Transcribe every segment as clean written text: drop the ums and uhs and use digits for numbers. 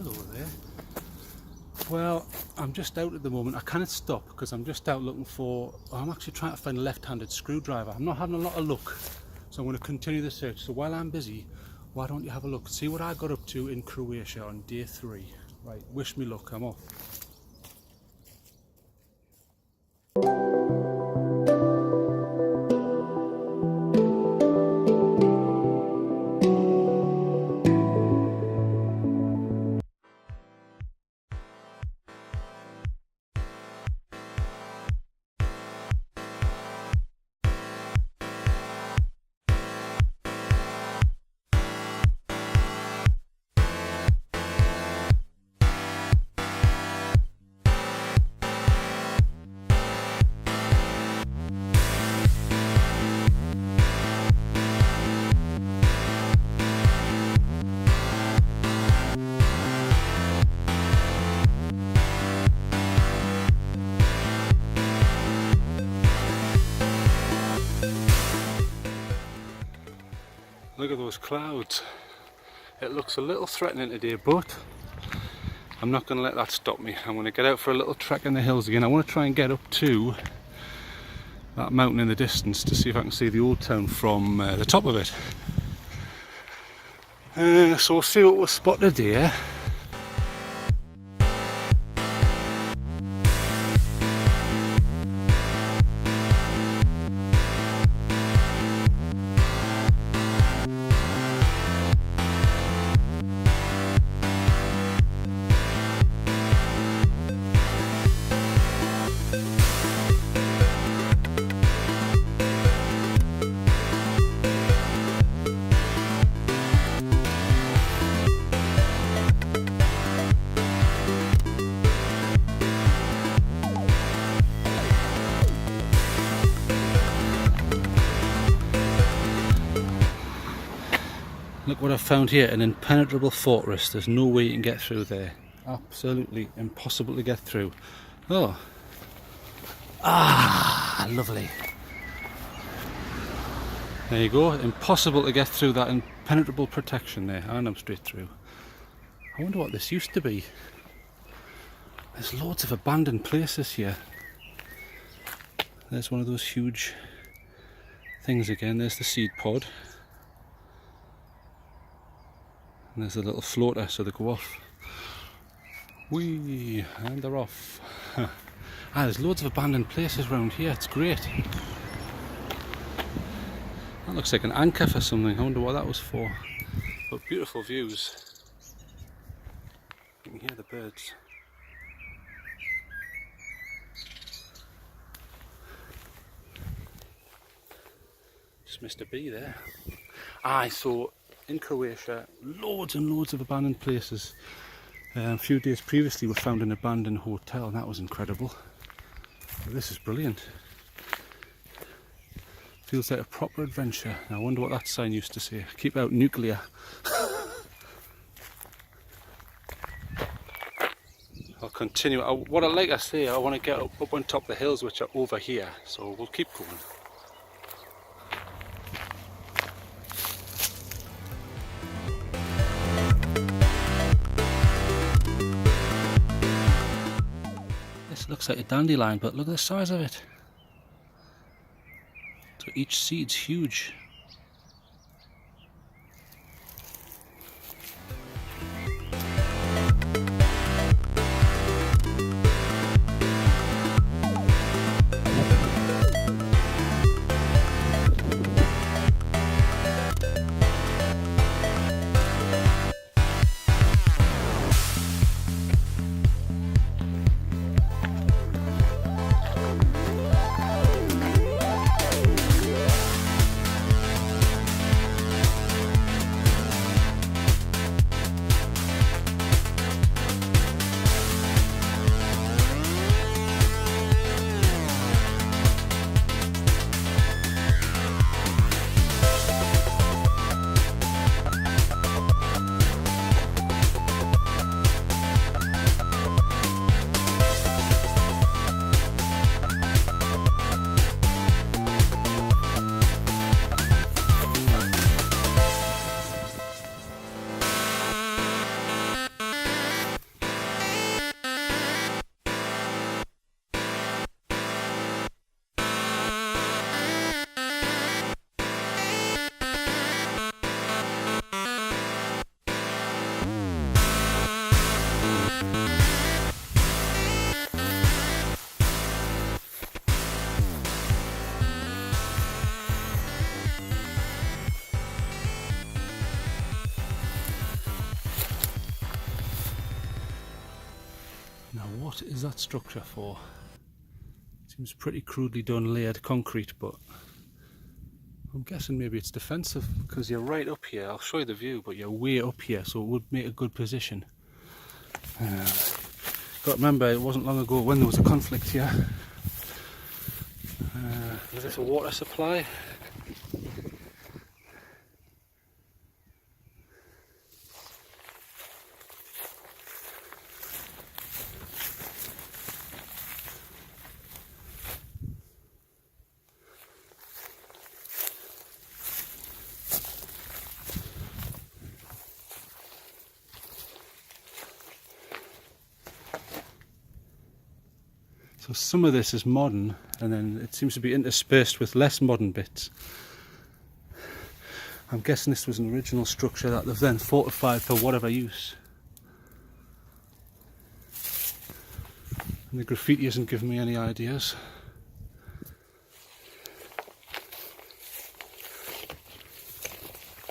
hello there. Well, I'm just out at the moment. I cannot stop because I'm just out looking for... I'm actually trying to find a left-handed screwdriver. I'm not having a lot of luck, so I'm going to continue the search. So while I'm busy, why don't you have a look? See what I got up to in Croatia on day 3. Right, wish me luck, I'm off. Look at those clouds. It looks a little threatening today, but I'm not going to let that stop me. I'm going to get out for a little trek in the hills again. I want to try and get up to that mountain in the distance to see if I can see the old town from the top of it. So we'll see what was spotted here. Look what I've found here, an impenetrable fortress. There's no way you can get through there. Absolutely impossible to get through. Oh. Ah, lovely. There you go, impossible to get through that impenetrable protection there. And I'm straight through. I wonder what this used to be. There's loads of abandoned places here. There's one of those huge things again. There's the seed pod. And there's a little floater, so they go off. Whee! And they're off. There's loads of abandoned places around here. It's great. That looks like an anchor for something. I wonder what that was for. But beautiful views. You can hear the birds. Just missed a bee there. So in Croatia, loads and loads of abandoned places. A few days previously we found an abandoned hotel, and that was incredible. But this is brilliant. Feels like a proper adventure. I wonder what that sign used to say. Keep out nuclear. I'll continue. What I like to say, I want to get up on top of the hills which are over here. So we'll keep going. Looks like a dandelion, but look at the size of it. So each seed's huge. What is that structure for? Seems pretty crudely done, layered concrete, but I'm guessing maybe it's defensive because you're right up here. I'll show you the view, but you're way up here, so it would make a good position. Got to remember, it wasn't long ago when there was a conflict here. Is this a water supply? So some of this is modern, and then it seems to be interspersed with less modern bits. I'm guessing this was an original structure that they've then fortified for whatever use. And the graffiti isn't giving me any ideas.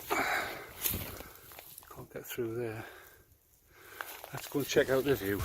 Can't get through there. Let's go and check out the view.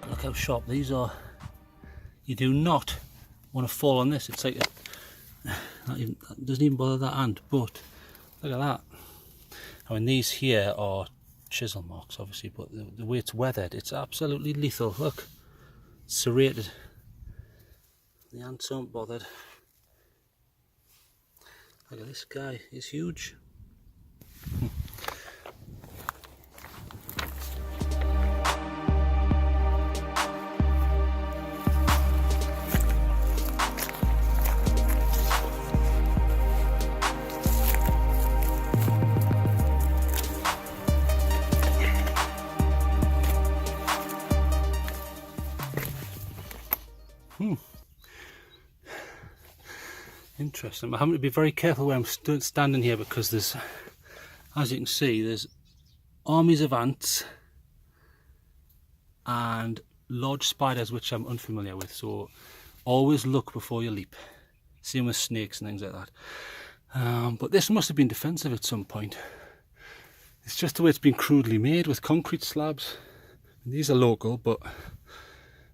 Look how sharp these are. You do not want to fall on this. It's like it doesn't even bother that hand, but look at that. I mean, these here are chisel marks, obviously, but the way it's weathered, it's absolutely lethal. Look, it's serrated. The ants aren't bothered. Look at this guy, he's huge. Interesting. I'm having to be very careful where I'm standing here because there's, as you can see, there's armies of ants and large spiders which I'm unfamiliar with, so always look before you leap. Same with snakes and things like that. But this must have been defensive at some point. It's just the way it's been crudely made with concrete slabs. These are local, but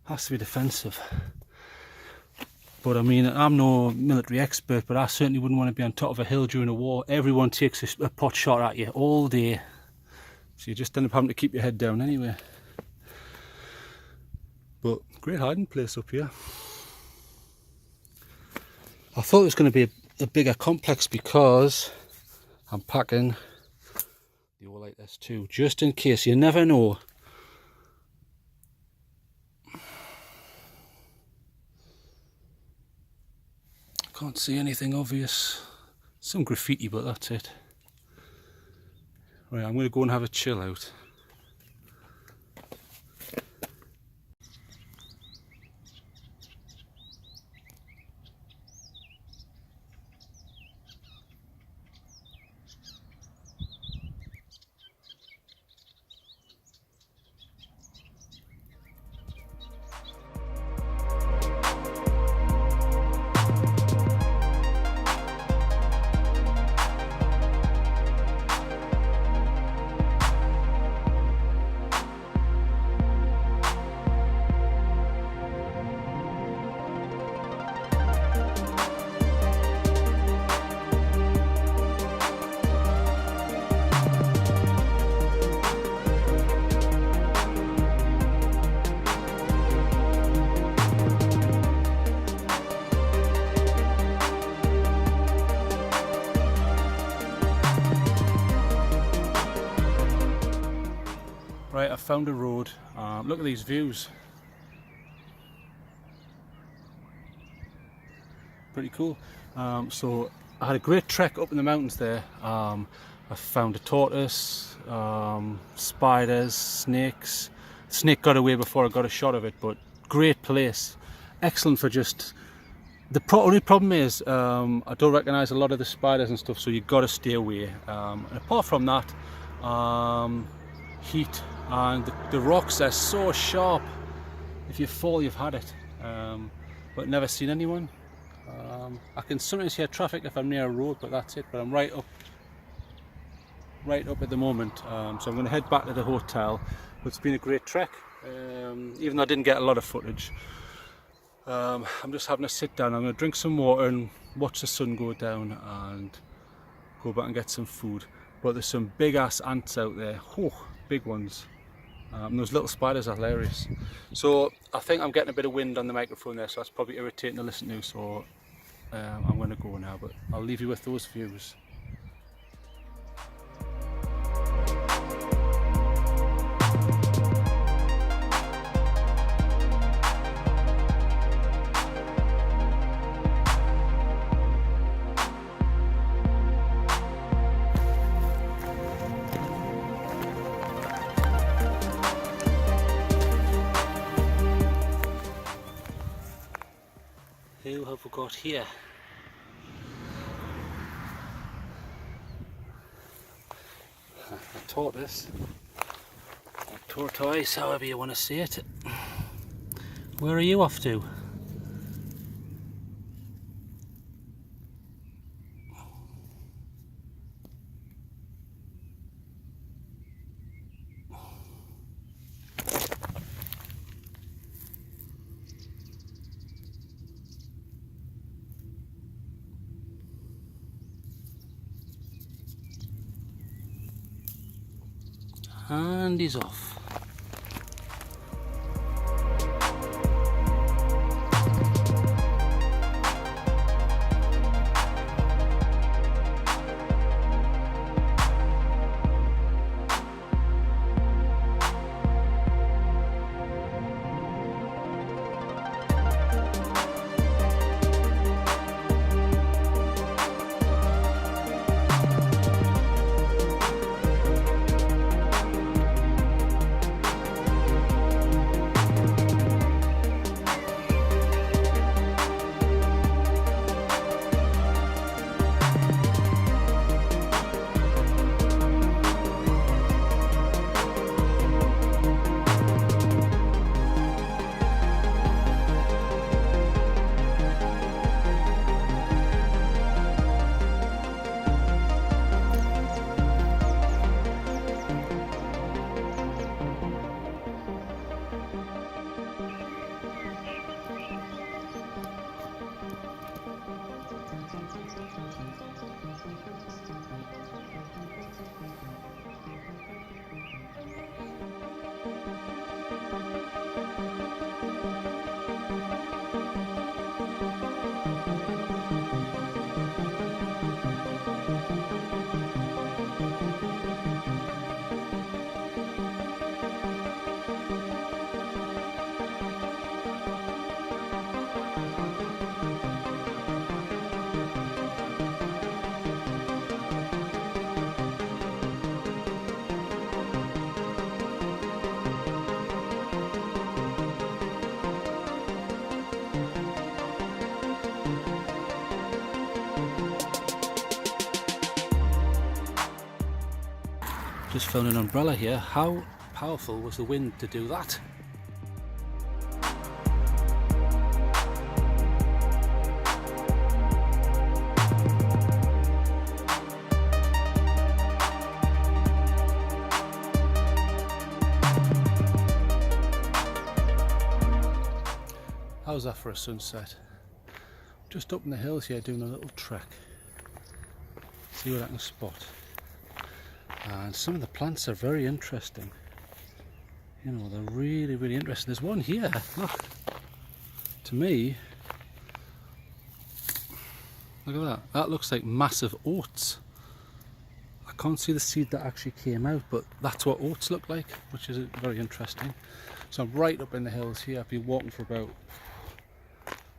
has to be defensive. But I mean, I'm no military expert, but I certainly wouldn't want to be on top of a hill during a war. Everyone takes a pot shot at you all day, so you just end up having to keep your head down anyway. But great hiding place up here. I thought it was going to be a bigger complex because I'm packing the all like this too, just in case. You never know. Can't see anything obvious. Some graffiti, but that's it. Right, I'm going to go and have a chill out. Right, I've found a road. Look at these views. Pretty cool. So I had a great trek up in the mountains there. I found a tortoise, spiders, snakes. Snake got away before I got a shot of it, but great place. Excellent for just... The only problem is I don't recognise a lot of the spiders and stuff, so you've got to stay away. And apart from that, heat, and the rocks are so sharp. If you fall, you've had it. But never seen anyone. I can sometimes hear traffic if I'm near a road, but that's it. But I'm right up at the moment. So I'm going to head back to the hotel. But it's been a great trek, even though I didn't get a lot of footage. I'm just having a sit down. I'm going to drink some water and watch the sun go down and go back and get some food. But there's some big ass ants out there. Whew, big ones. Those little spiders are hilarious. So I think I'm getting a bit of wind on the microphone there, so that's probably irritating to listen to. So I'm going to go now, but I'll leave you with those views. Who have we got here? A tortoise, a tortoise, however you want to say it. Where are you off to? And he's off. Just found an umbrella here. How powerful was the wind to do that? How's that for a sunset? Just up in the hills here doing a little trek. See what I can spot. And some of the plants are very interesting. You know, they're really, really interesting. There's one here, look. To me, look at that. That looks like massive oats. I can't see the seed that actually came out, but that's what oats look like, which is very interesting. So I'm right up in the hills here. I've been walking for about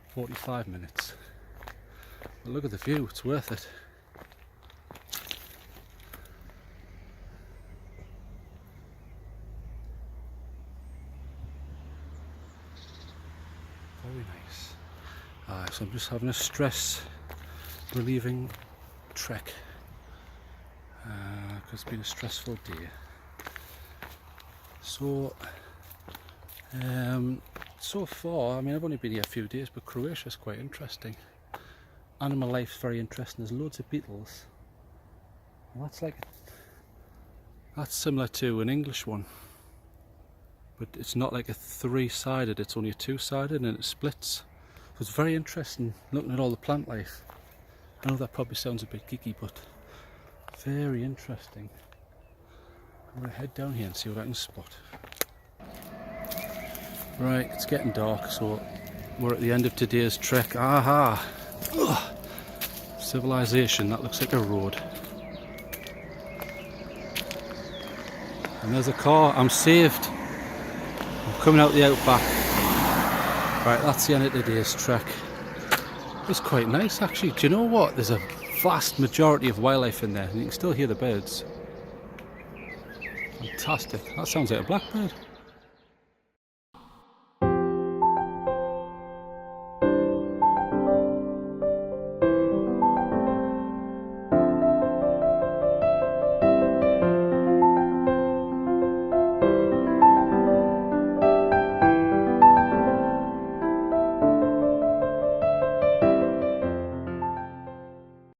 45 minutes. But look at the view, it's worth it. Very nice. So I'm just having a stress relieving trek because it's been a stressful day. So so far, I mean, I've only been here a few days, but Croatia is quite interesting. Animal life's very interesting. There's loads of beetles. And that's similar to an English one. But it's not like a three-sided, it's only a two-sided and it splits. So it's very interesting looking at all the plant life. I know that probably sounds a bit geeky, but very interesting. I'm going to head down here and see what I can spot. Right, it's getting dark, so we're at the end of today's trek. Aha! Ugh. Civilization, that looks like a road. And there's a car, I'm saved. Coming out the outback. Right, that's the end of today's trek. It's quite nice actually. Do you know what? There's a vast majority of wildlife in there and you can still hear the birds. Fantastic. That sounds like a blackbird.